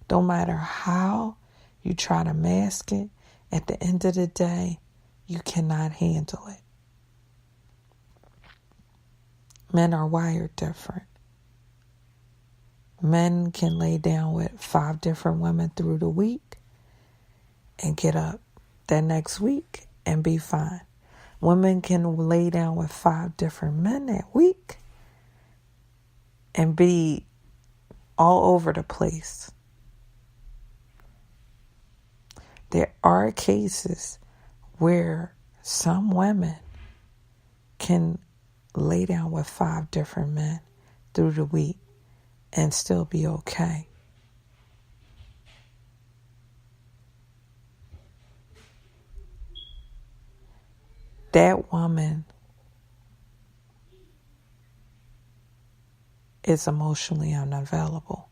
No matter how you try to mask it, at the end of the day, you cannot handle it. Men are wired different. Men can lay down with 5 different women through the week and get up that next week and be fine. Women can lay down with 5 different men that week and be all over the place. There are cases where some women can lay down with 5 different men through the week and still be okay. That woman is emotionally unavailable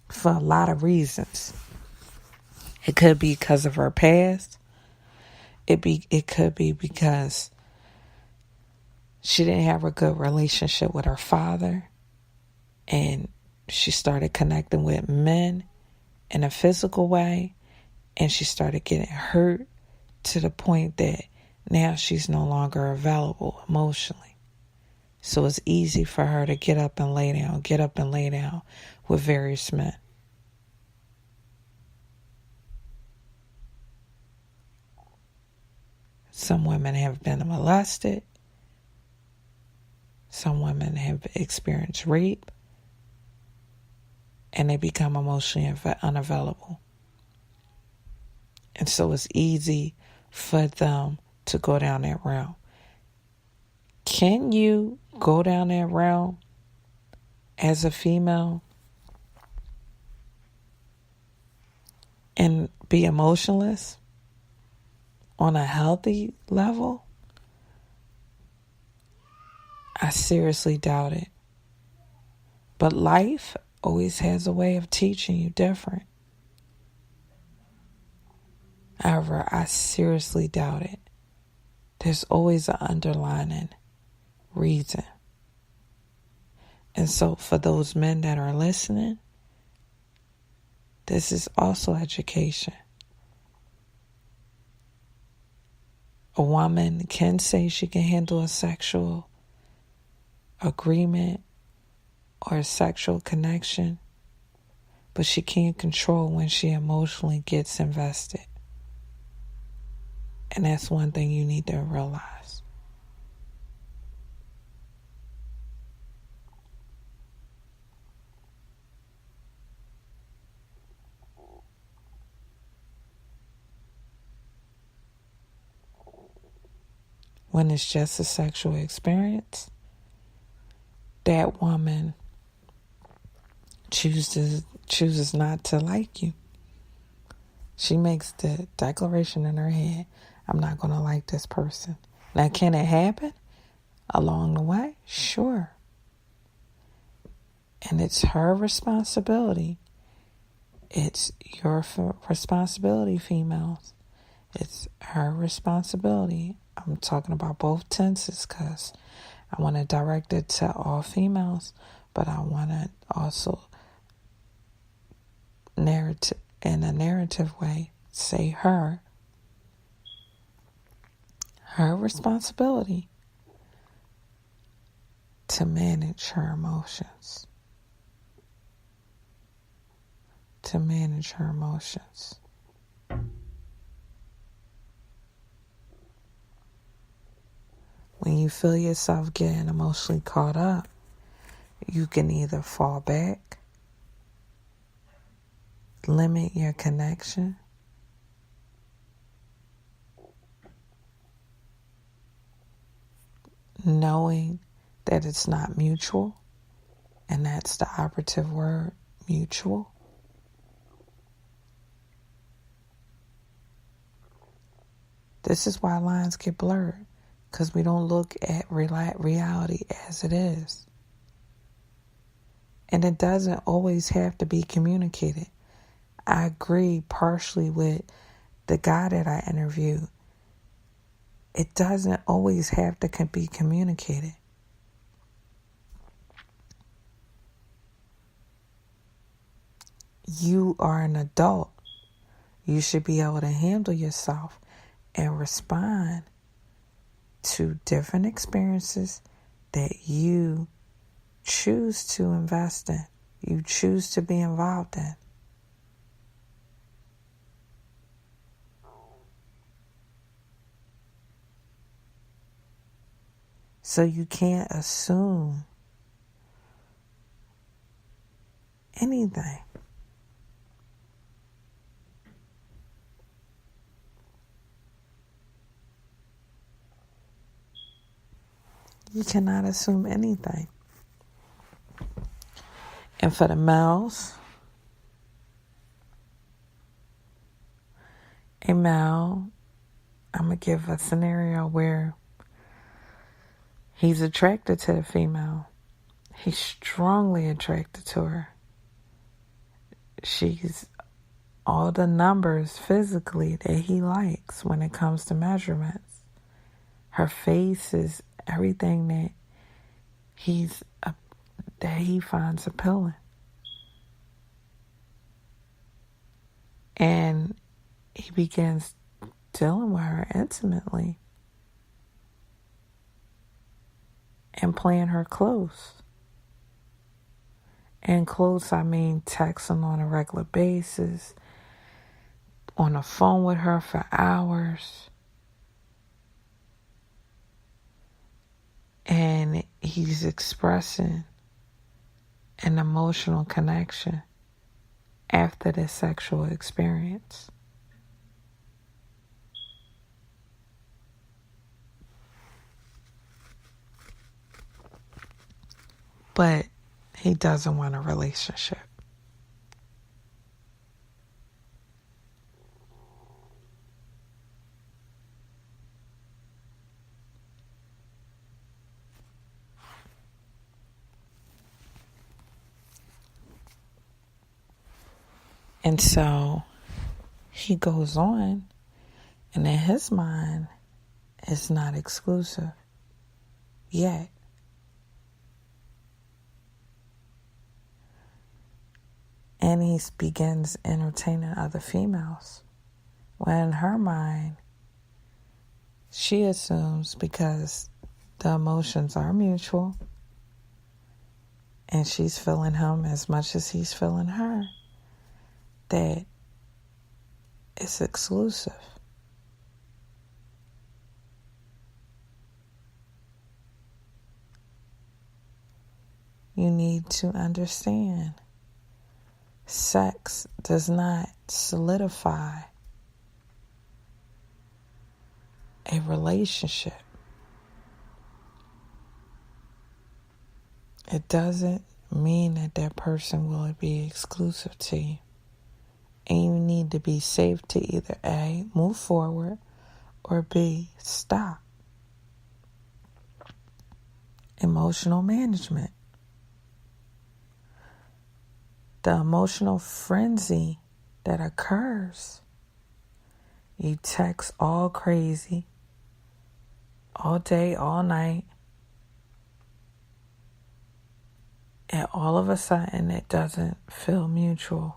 for a lot of reasons. It could be because of her past. It could be because she didn't have a good relationship with her father, and she started connecting with men in a physical way, and she started getting hurt to the point that now she's no longer available emotionally. So it's easy for her to get up and lay down with various men. Some women have been molested. Some women have experienced rape. And they become emotionally unavailable. And so it's easy for them to go down that route. Can you go down that route as a female and be emotionless on a healthy level? I seriously doubt it. But life always has a way of teaching you different. However, I seriously doubt it. There's always an underlying reason. And so for those men that are listening, this is also education. A woman can say she can handle a sexual agreement or a sexual connection, but she can't control when she emotionally gets invested. And that's one thing you need to realize. When it's just a sexual experience, that woman chooses not to like you. She makes the declaration in her head, I'm not going to like this person. Now, can it happen along the way? Sure. And it's her responsibility. It's your responsibility, females. It's her responsibility. I'm talking about both tenses because I want to direct it to all females, but I want to also narrative in a narrative way say her responsibility to manage her emotions. To manage her emotions. When you feel yourself getting emotionally caught up, you can either fall back, limit your connection, knowing that it's not mutual, and that's the operative word, mutual. This is why lines get blurred, because we don't look at reality as it is. And it doesn't always have to be communicated. I agree partially with the guy that I interviewed. It doesn't always have to be communicated. You are an adult. You should be able to handle yourself and respond to different experiences that you choose to invest in, you choose to be involved in. So you can't assume anything. You cannot assume anything. And for the males, a male, I'm going to give a scenario where he's attracted to the female. He's strongly attracted to her. She's all the numbers physically that he likes when it comes to measurements. Her face is everything that he finds appealing. And he begins dealing with her intimately and playing her close. And close, I mean texting on a regular basis, on the phone with her for hours. And he's expressing an emotional connection after the sexual experience. But he doesn't want a relationship. And so he goes on, and in his mind, it's not exclusive yet. And he begins entertaining other females. When in her mind, she assumes because the emotions are mutual and she's feeling him as much as he's feeling her, that it's exclusive. You need to understand, sex does not solidify a relationship. It doesn't mean that that person will be exclusive to you. And you need to be safe to either A, move forward, or B, stop. Emotional management. The emotional frenzy that occurs. You text all crazy, all day, all night, and all of a sudden it doesn't feel mutual.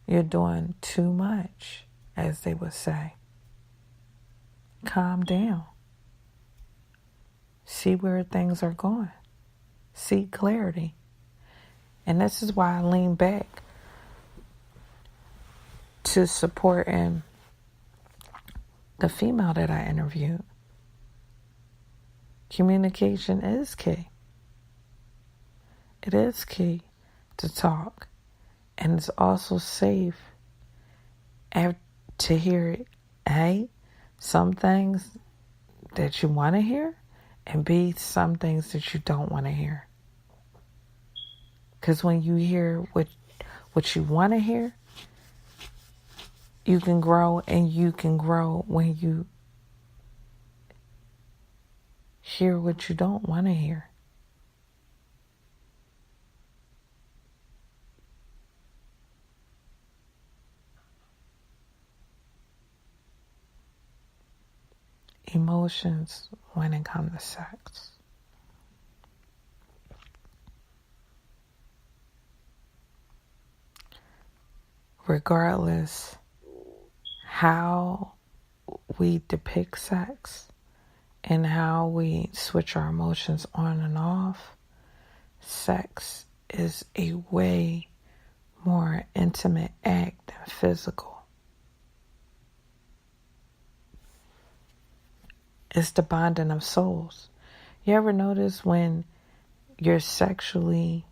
You're doing too much, as they would say. Calm down. See where things are going. See clarity. And this is why I lean back to supporting the female that I interviewed. Communication is key. It is key to talk. And it's also safe to hear, A, some things that you want to hear, and B, some things that you don't want to hear. Because when you hear what you want to hear, you can grow, and you can grow when you hear what you don't want to hear. Emotions when it comes to sex. regardless how we depict sex and how we switch our emotions on and off, sex is a way more intimate act than physical. It's the bonding of souls. You ever notice when you're sexually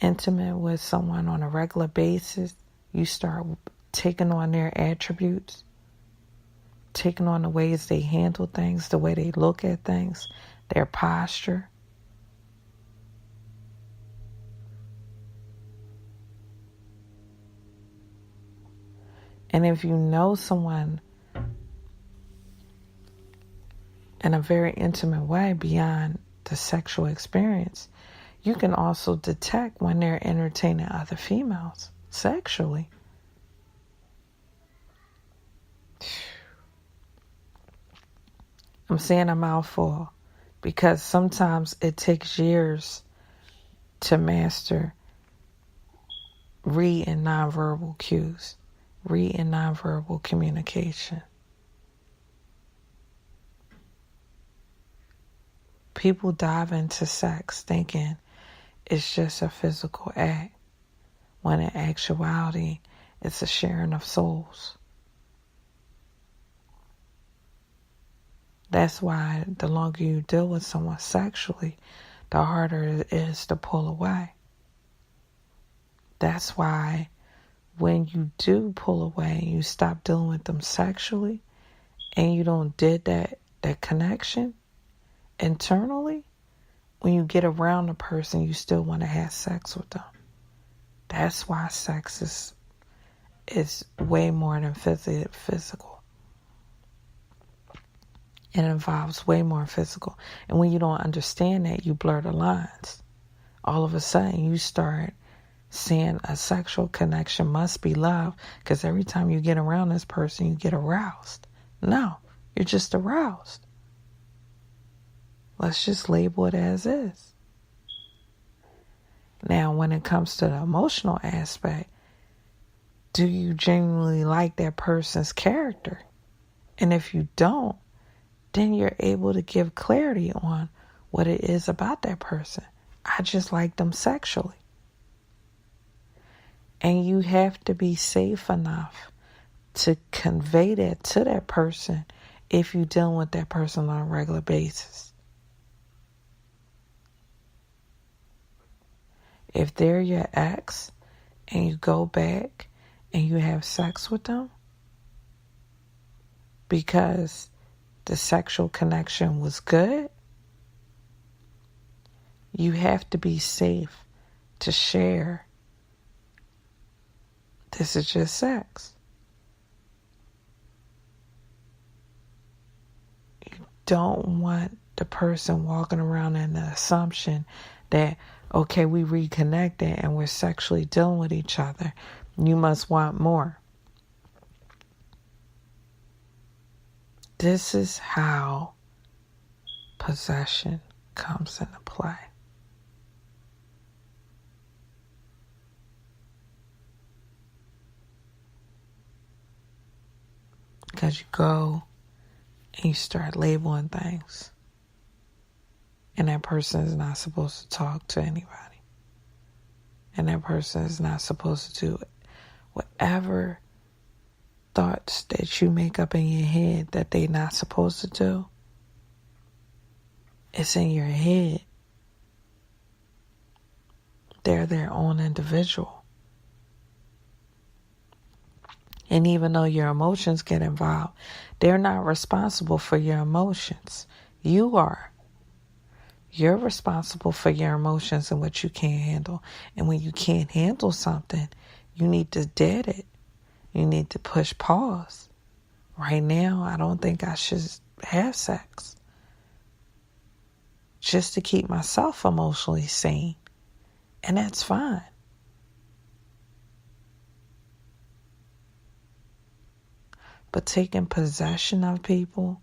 intimate with someone on a regular basis, you start taking on their attributes, taking on the ways they handle things, the way they look at things, their posture. And if you know someone in a very intimate way beyond the sexual experience, you can also detect when they're entertaining other females sexually. I'm saying a mouthful because sometimes it takes years to master reading nonverbal cues, reading nonverbal communication. People dive into sex thinking it's just a physical act, when in actuality, it's a sharing of souls. That's why the longer you deal with someone sexually, the harder it is to pull away. That's why when you do pull away and you stop dealing with them sexually and you don't did that connection internally, when you get around a person, you still want to have sex with them. That's why sex is way more than physical. It involves way more physical. And when you don't understand that, you blur the lines. All of a sudden, you start saying a sexual connection must be love because every time you get around this person, you get aroused. No, you're just aroused. Let's just label it as is. Now, when it comes to the emotional aspect, do you genuinely like that person's character? And if you don't, then you're able to give clarity on what it is about that person. I just like them sexually. And you have to be safe enough to convey that to that person if you're dealing with that person on a regular basis. If they're your ex and you go back and you have sex with them because the sexual connection was good, you have to be safe to share. This is just sex. You don't want the person walking around in the assumption that, okay, we reconnected and we're sexually dealing with each other. You must want more. This is how possession comes into play. Because you go and you start labeling things. And that person is not supposed to talk to anybody. And that person is not supposed to do whatever thoughts that you make up in your head that they're not supposed to do. It's in your head. They're their own individual. And even though your emotions get involved, they're not responsible for your emotions. You are. You're responsible for your emotions and what you can't handle. And when you can't handle something, you need to dead it. You need to push pause. Right now, I don't think I should have sex. Just to keep myself emotionally sane. And that's fine. But taking possession of people